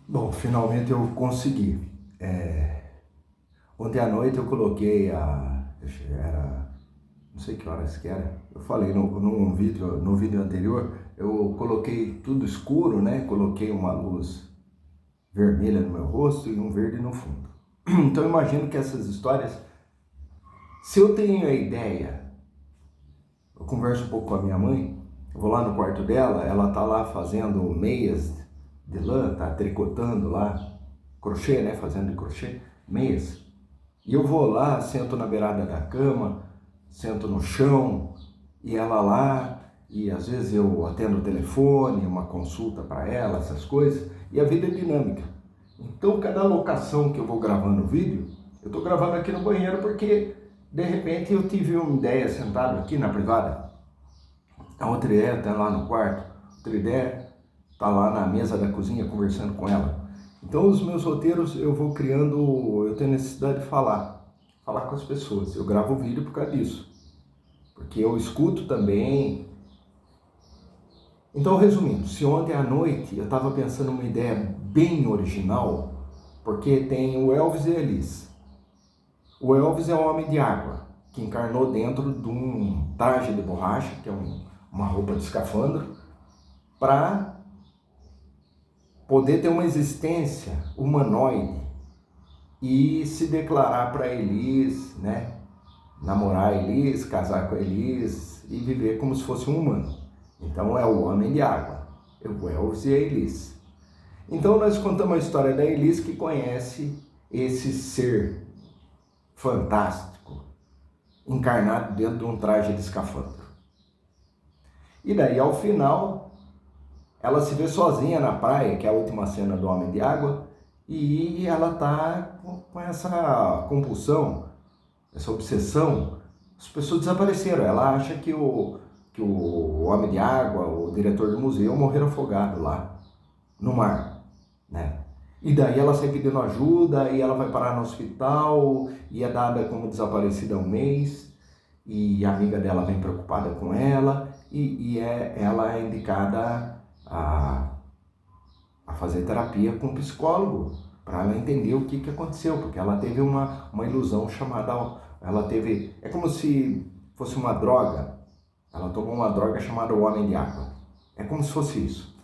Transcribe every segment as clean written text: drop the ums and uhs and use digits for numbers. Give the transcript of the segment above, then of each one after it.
Bom, finalmente eu consegui. Ontem à noite eu coloquei era, não sei que horas que era. Eu falei no vídeo anterior, eu coloquei tudo escuro, né? Coloquei uma luz vermelha no meu rosto e um verde no fundo. Então eu imagino que essas histórias, se eu tenho a ideia, eu converso um pouco com a minha mãe, eu vou lá no quarto dela, ela tá lá fazendo meias de lã, tá tricotando lá, crochê, né? Fazendo de crochê, meias. E eu vou lá, sento na beirada da cama, sento no chão, e ela lá, e às vezes eu atendo o telefone, uma consulta para ela, essas coisas, e a vida é dinâmica. Então, cada locação que eu vou gravando o vídeo, eu estou gravando aqui no banheiro porque, de repente, eu tive uma ideia sentado aqui na privada, a outra ideia está lá no quarto, outra ideia está lá na mesa da cozinha conversando com ela. Então os meus roteiros eu vou criando, eu tenho necessidade de falar com as pessoas. Eu gravo o vídeo por causa disso, porque eu escuto também. Então resumindo, se ontem à noite eu estava pensando uma ideia bem original, porque tem o Elvis e a Elis. O Elvis é um homem de água, que encarnou dentro de um traje de borracha, que é uma roupa de escafandro, para poder ter uma existência humanoide e se declarar para Elis, né? Namorar a Elis, casar com a Elis e viver como se fosse um humano. Então é o homem de água, o Elvis e a Elis. Então nós contamos a história da Elis que conhece esse ser fantástico, encarnado dentro de um traje de escafandro. E daí ao final ela se vê sozinha na praia, que é a última cena do Homem de Água, e ela tá com essa compulsão, essa obsessão. As pessoas desapareceram. Ela acha que o Homem de Água, o diretor do museu, morreu afogado lá no mar, né? E daí ela sai pedindo ajuda e ela vai parar no hospital e é dada como desaparecida há um mês e a amiga dela vem preocupada com ela ela é indicada a fazer terapia com um psicólogo para ela entender o que aconteceu, porque ela teve uma ilusão chamada, ela teve, é como se fosse uma droga, ela tomou uma droga chamada o Homem de Água, é como se fosse isso,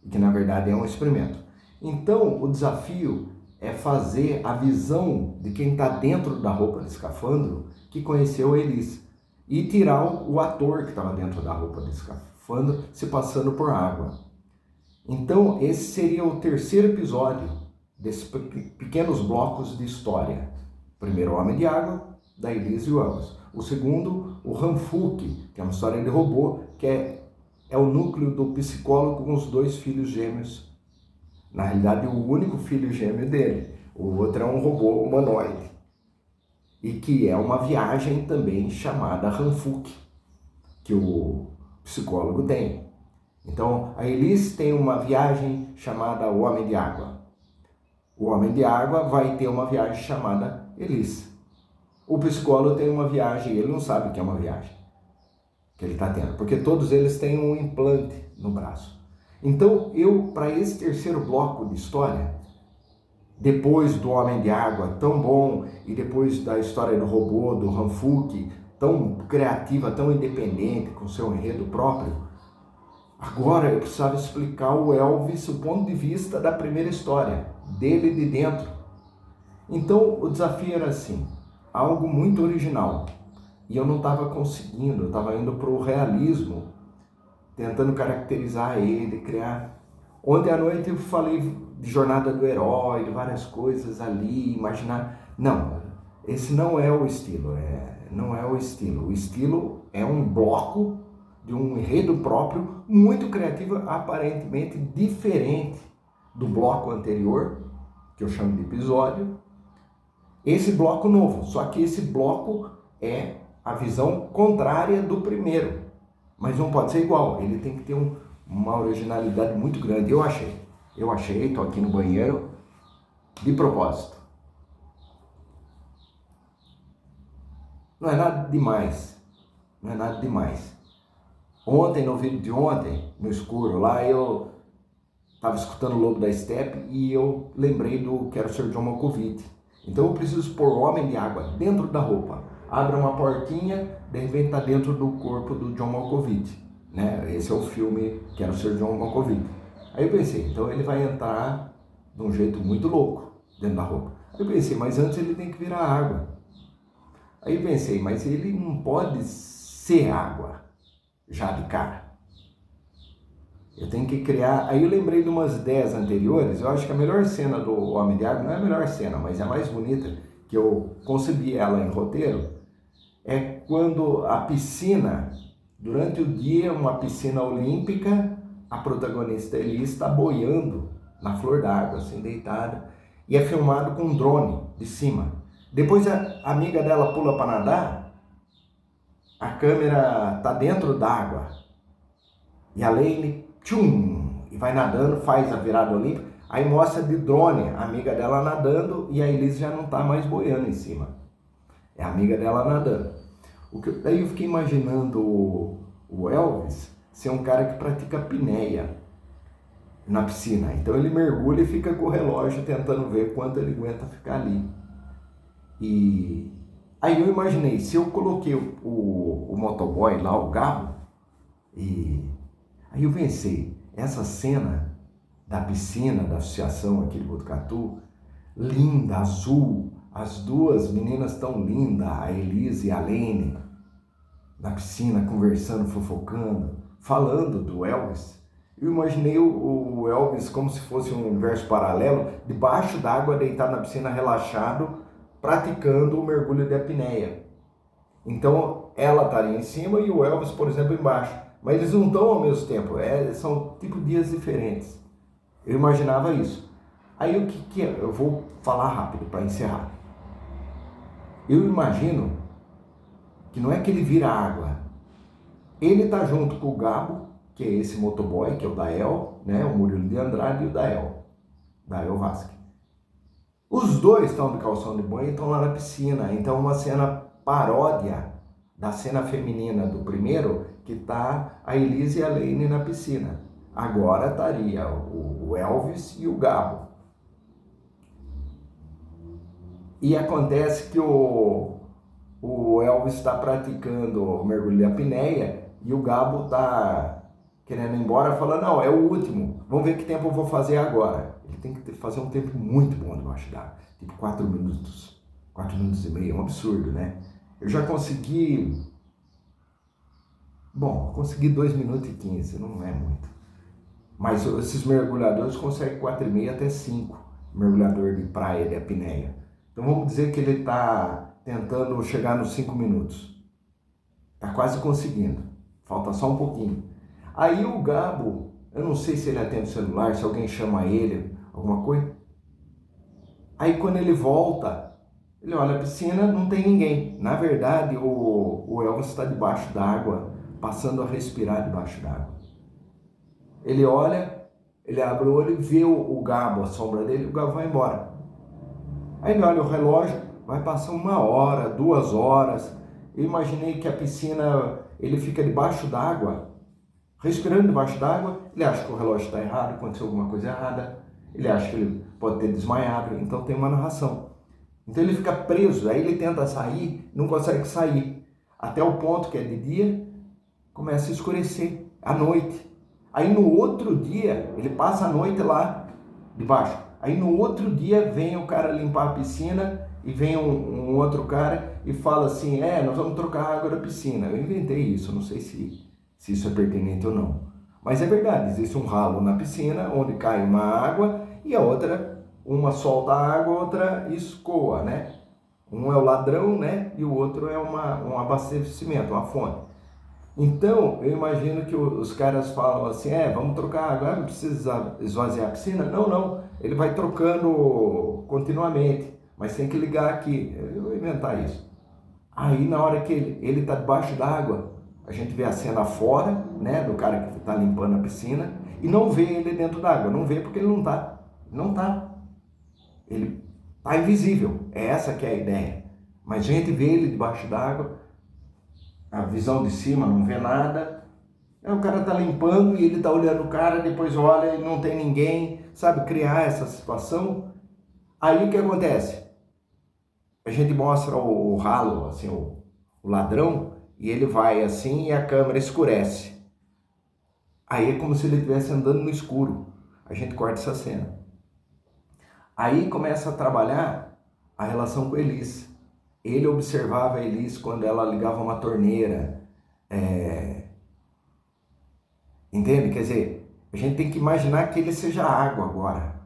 e que na verdade é um experimento. Então o desafio é fazer a visão de quem está dentro da roupa de escafandro que conheceu a Elis e tirar o ator que estava dentro da roupa de escafandro se passando por água. Então, esse seria o terceiro episódio desses pequenos blocos de história. O primeiro, o Homem de Água, da Elise e o Elvis. O segundo, o Hanfuk, que é uma história de robô, que é o núcleo do psicólogo com os dois filhos gêmeos. Na realidade, o único filho gêmeo dele. O outro é um robô humanoide. E que é uma viagem também chamada Hanfuk, que o psicólogo tem. Então, a Elis tem uma viagem chamada O Homem de Água. O Homem de Água vai ter uma viagem chamada Elis. O psicólogo tem uma viagem, ele não sabe que é uma viagem que ele está tendo, porque todos eles têm um implante no braço. Então, para esse terceiro bloco de história, depois do Homem de Água, tão bom, e depois da história do robô, do Hanfuk, tão criativa, tão independente, com seu enredo próprio, agora eu precisava explicar o Elvis, o ponto de vista da primeira história, dele de dentro. Então o desafio era assim, algo muito original. E eu não estava conseguindo, eu estava indo para o realismo, tentando caracterizar ele, criar. Ontem à noite eu falei de jornada do herói, de várias coisas ali, imaginar. Não, esse não é o estilo, não é o estilo. O estilo é um bloco de um enredo próprio, muito criativo, aparentemente diferente do bloco anterior, que eu chamo de episódio. Esse bloco novo, só que esse bloco é a visão contrária do primeiro, mas não pode ser igual, ele tem que ter uma originalidade muito grande. Eu achei, tô aqui no banheiro, de propósito. Não é nada demais, não é nada demais. Ontem, no vídeo de ontem, no escuro lá, eu estava escutando o Lobo da Steppe e eu lembrei do Quero Ser John Malkovich. Então eu preciso pôr homem de água dentro da roupa. Abre uma portinha, de repente está dentro do corpo do John Malkovich, né? Esse é o filme Quero Ser John Malkovich. Aí eu pensei, então ele vai entrar de um jeito muito louco dentro da roupa. Aí eu pensei, mas antes ele tem que virar água. Aí eu pensei, mas ele não pode ser água já de cara. Eu tenho que criar... Aí eu lembrei de umas ideias anteriores. Eu acho que a melhor cena do Homem de Água, não é a melhor cena, mas é a mais bonita, que eu concebi ela em roteiro, é quando a piscina, durante o dia, uma piscina olímpica, a protagonista Elise está boiando na flor d'água, assim, deitada, e é filmado com um drone de cima. Depois a amiga dela pula para nadar, a câmera está dentro d'água, e a Lane, tchum, e vai nadando, faz a virada olímpica, aí mostra de drone a amiga dela nadando, e a Elise já não está mais boiando em cima. É a amiga dela nadando. Daí eu fiquei imaginando o Elvis ser um cara que pratica apneia na piscina. Então ele mergulha e fica com o relógio tentando ver quanto ele aguenta ficar ali. E aí eu imaginei, se eu coloquei o motoboy lá, o Gabo, e aí eu pensei, essa cena da piscina, da associação aqui de Botucatu, linda, azul, as duas meninas tão lindas, a Elise e a Lene, na piscina, conversando, fofocando, falando do Elvis. Eu imaginei o Elvis como se fosse um universo paralelo, debaixo d'água, deitado na piscina, relaxado, praticando o mergulho de apneia. Então, ela estaria em cima e o Elvis, por exemplo, embaixo. Mas eles não estão ao mesmo tempo, são tipo dias diferentes. Eu imaginava isso. Aí o que é? Eu vou falar rápido para encerrar. Eu imagino que não é que ele vira água. Ele está junto com o Gabo, que é esse motoboy, que é o Dael, né? O Murilo de Andrade e o Dael Vasque. Os dois estão de calção de banho e estão lá na piscina. Então uma cena paródia da cena feminina do primeiro, que está a Elise e a Lane na piscina. Agora estaria o Elvis e o Gabo. E acontece que o Elvis está praticando o mergulho de apneia e o Gabo está querendo ir embora, falando, não, é o último, vamos ver que tempo eu vou fazer agora. Ele tem que fazer um tempo muito bom debaixo d'água, tipo 4 minutos, 4 minutos e meio, é um absurdo, né? Eu já consegui, consegui 2 minutos e 15, não é muito. Mas esses mergulhadores conseguem 4,5 até 5, mergulhador de praia de apneia. Então vamos dizer que ele está tentando chegar nos 5 minutos. Está quase conseguindo. Falta só um pouquinho. Aí o Gabo, eu não sei se ele atende o celular, se alguém chama ele, alguma coisa. Aí quando ele volta, ele olha a piscina, não tem ninguém. Na verdade, o Elvis está debaixo d'água, passando a respirar debaixo d'água. Ele olha, ele abre o olho e vê o Gabo, a sombra dele, o Gabo vai embora. Aí ele olha o relógio, vai passar 1 hora, 2 horas. Eu imaginei que a piscina, ele fica debaixo d'água, respirando debaixo d'água. Ele acha que o relógio está errado, aconteceu alguma coisa errada. Ele acha que ele pode ter desmaiado, então tem uma narração. Então ele fica preso, aí ele tenta sair, não consegue sair. Até o ponto que é de dia, começa a escurecer, à noite. Aí no outro dia, ele passa a noite lá debaixo. Aí no outro dia vem o cara limpar a piscina e vem um outro cara e fala assim, nós vamos trocar a água da piscina. Eu inventei isso, não sei se isso é pertinente ou não. Mas é verdade, existe um ralo na piscina onde cai uma água e a outra, uma solta a água, outra escoa, né? Um é o ladrão, né? E o outro é um abastecimento, uma fonte. Então, eu imagino que os caras falam assim, vamos trocar a água, não precisa esvaziar a piscina? Não, ele vai trocando continuamente, mas tem que ligar aqui, eu vou inventar isso. Aí, na hora que ele está debaixo d'água, a gente vê a cena fora, né, do cara que está limpando a piscina, e não vê ele dentro d'água, não vê porque ele não está. Ele está invisível, é essa que é a ideia. Mas a gente vê ele debaixo d'água, a visão de cima não vê nada, Aí o cara tá limpando e ele tá olhando o cara, depois olha e não tem ninguém, sabe? Criar essa situação. Aí o que acontece? A gente mostra o ralo, assim, o ladrão, e ele vai assim e a câmera escurece. Aí é como se ele estivesse andando no escuro. A gente corta essa cena. Aí começa a trabalhar a relação com Elis. Ele observava a Elis quando ela ligava uma torneira. Entende? Quer dizer, a gente tem que imaginar que ele seja água agora.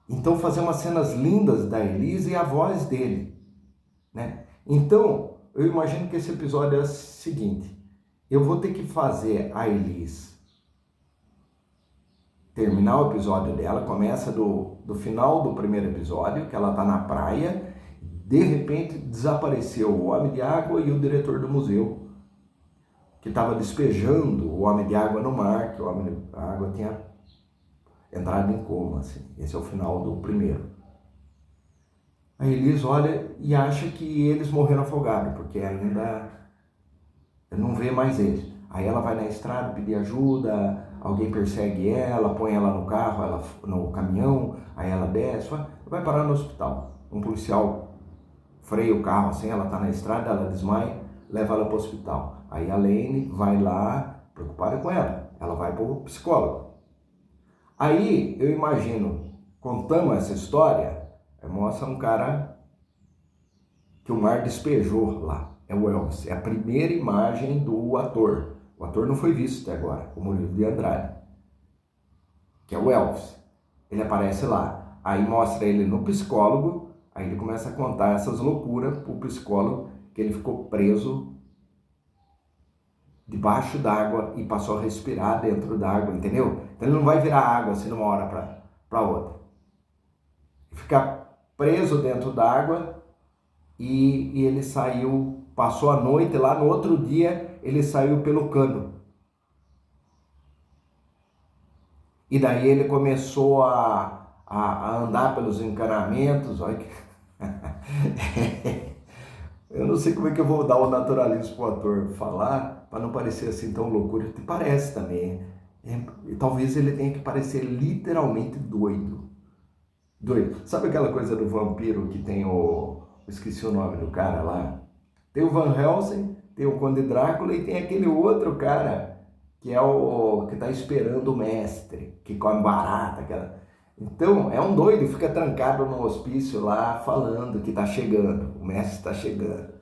Então fazer umas cenas lindas da Elis e a voz dele, né? Então, eu imagino que esse episódio é o seguinte: eu vou ter que fazer a Elis terminar o episódio dela, começa do final do primeiro episódio, que ela tá na praia, de repente desapareceu o Homem de Água e o diretor do museu, que estava despejando o Homem de Água no mar, que o Homem de Água tinha entrado em coma, assim. Esse é o final do primeiro. A Elis olha e acha que eles morreram afogados, porque ainda não vê mais eles. Aí ela vai na estrada pedir ajuda, alguém persegue ela, põe ela no carro, ela no caminhão, aí ela desce, vai parar no hospital. Um policial freia o carro assim, ela tá na estrada, ela desmaia, leva ela para o hospital. Aí a Lane vai lá, preocupada com ela, ela vai para o psicólogo. Aí eu imagino, contando essa história, mostra um cara que o mar despejou lá. É o Elvis, é a primeira imagem do ator. O ator não foi visto até agora, o Murilo de Andrade, que é o Elvis. Ele aparece lá, aí mostra ele no psicólogo, aí ele começa a contar essas loucuras pro psicólogo, que ele ficou preso debaixo d'água e passou a respirar dentro d'água, entendeu? Então ele não vai virar água assim de uma hora para outra. Fica preso dentro d'água e ele saiu, passou a noite lá, no outro dia ele saiu pelo cano. E daí ele começou a andar pelos encanamentos, olha que... Eu não sei como é que eu vou dar o naturalismo pro ator falar, para não parecer assim tão loucura, que parece também. Talvez ele tenha que parecer literalmente doido. Doido. Sabe aquela coisa do vampiro que tem esqueci o nome do cara lá? Tem o Van Helsing, tem o Conde Drácula e tem aquele outro cara que é o que tá esperando o mestre, que come barata, aquela... Então, é um doido, fica trancado no hospício lá, falando que tá chegando, o mestre está chegando.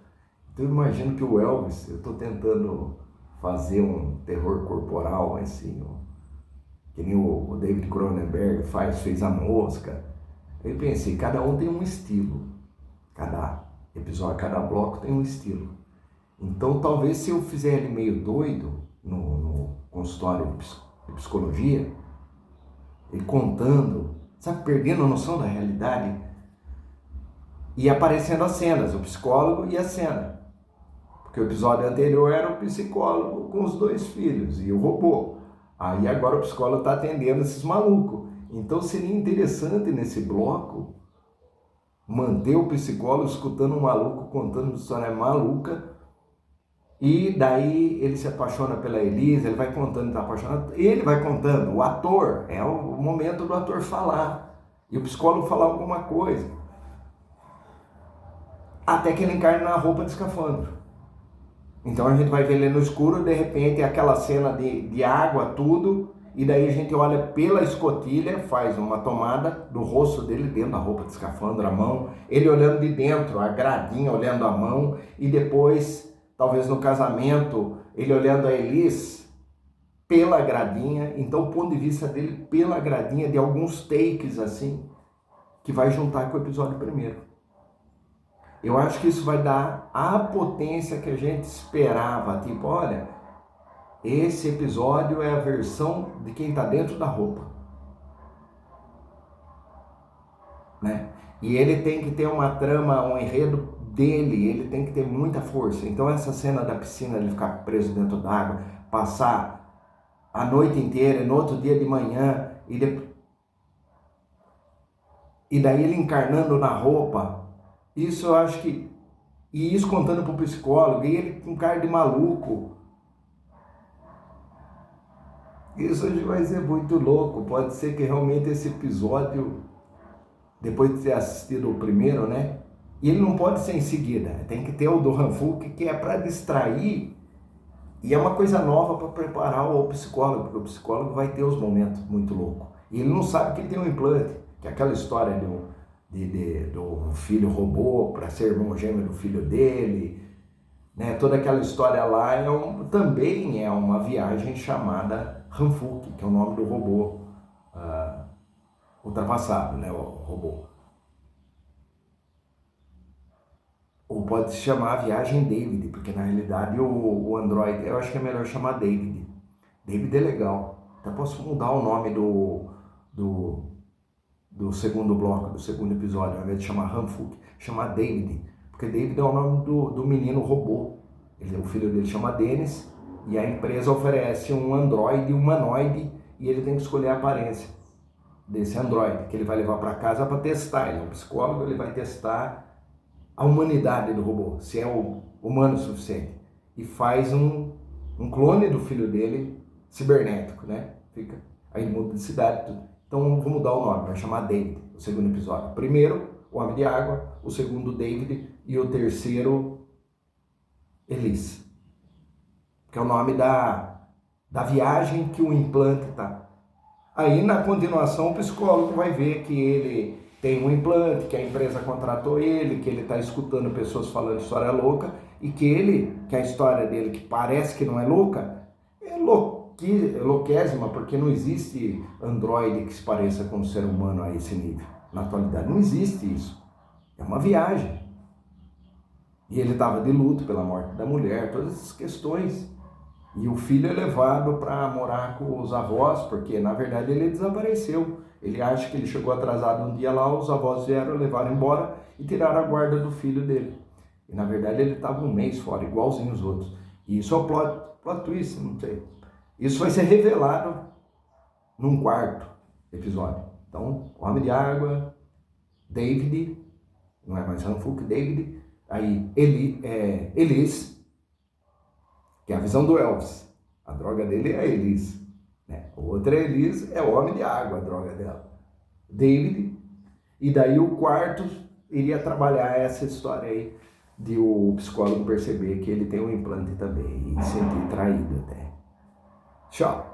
Então, eu imagino que o Elvis, eu estou tentando fazer um terror corporal, assim, que nem o David Cronenberg fez a Mosca. Eu pensei, cada um tem um estilo, cada episódio, cada bloco tem um estilo. Então, talvez se eu fizer ele meio doido, no consultório de psicologia, ele contando, sabe, perdendo a noção da realidade e aparecendo as cenas, o psicólogo e a cena. Porque o episódio anterior era o psicólogo com os dois filhos e o robô. Aí agora o psicólogo está atendendo esses malucos. Então seria interessante nesse bloco manter o psicólogo escutando um maluco contando uma história maluca. E daí ele se apaixona pela Elisa, ele vai contando, está apaixonado, ele vai contando, o ator, é o momento do ator falar, e o psicólogo falar alguma coisa, até que ele encarna na roupa de escafandro. Então a gente vai ver ele no escuro, de repente aquela cena de água, tudo, e daí a gente olha pela escotilha, faz uma tomada do rosto dele dentro da roupa de escafandro, a mão, ele olhando de dentro, a gradinha olhando a mão, e depois... Talvez no casamento, ele olhando a Elis pela gradinha, então o ponto de vista dele pela gradinha, de alguns takes assim, que vai juntar com o episódio primeiro. Eu acho que isso vai dar a potência que a gente esperava, tipo, olha, esse episódio é a versão de quem está dentro da roupa, né? E ele tem que ter uma trama, um enredo dele, ele tem que ter muita força. Então essa cena da piscina, ele ficar preso dentro d'água, passar a noite inteira, e no outro dia de manhã, e daí ele encarnando na roupa, isso eu acho que, e isso contando pro psicólogo, e ele com cara de maluco, Isso hoje vai ser muito louco. Pode ser que realmente esse episódio, depois de ter assistido o primeiro, né? E ele não pode ser em seguida. Tem que ter o do Hanfuk, que é para distrair. E é uma coisa nova para preparar o psicólogo, porque o psicólogo vai ter os momentos muito loucos. E ele não sabe que ele tem um implante, que é aquela história do filho robô para ser irmão gêmeo do filho dele, né? Toda aquela história lá também é uma viagem chamada Hanfuk, que é o nome do robô ultrapassado, né? O robô. Ou pode se chamar Viagem David, porque na realidade o Android, eu acho que é melhor chamar David. David é legal. Até posso mudar o nome do, do segundo bloco, do segundo episódio, ao invés de chamar Hanfuk, chamar David. Porque David é o nome do menino robô. O filho dele chama Dennis e a empresa oferece um Android humanoide e ele tem que escolher a aparência desse Android, que ele vai levar para casa para testar. Ele é um psicólogo, ele vai testar a humanidade do robô, se é humano o suficiente. E faz um clone do filho dele, cibernético, né? Fica, aí muda de cidade tudo. Então vou mudar o nome, vai chamar David, o segundo episódio. O primeiro, o Homem de Água, o segundo, David, e o terceiro, Elise. Que é o nome da viagem que o implante tá. Aí na continuação o psicólogo vai ver que ele tem um implante, que a empresa contratou ele, que ele está escutando pessoas falando história louca e que a história dele, que parece que não é louca, é louquésima, porque não existe androide que se pareça com um ser humano a esse nível. Na atualidade não existe isso. É uma viagem. E ele estava de luto pela morte da mulher, todas essas questões. E o filho é levado para morar com os avós, porque na verdade ele desapareceu. Ele acha que ele chegou atrasado um dia lá, os avós vieram, levaram embora e tiraram a guarda do filho dele. E na verdade ele estava um mês fora, igualzinho os outros. E isso é o plot twist, não sei. Isso vai ser revelado num quarto episódio. Então, Homem de Água, David, não é mais Hanfuk, David, aí Elise, que é a visão do Elvis. A droga dele é a Elise. Né? O outro é Elise, é o Homem de Água, a droga dela. David, e daí o quarto iria trabalhar essa história aí de o psicólogo perceber que ele tem um implante também e se sentir traído até. Tchau!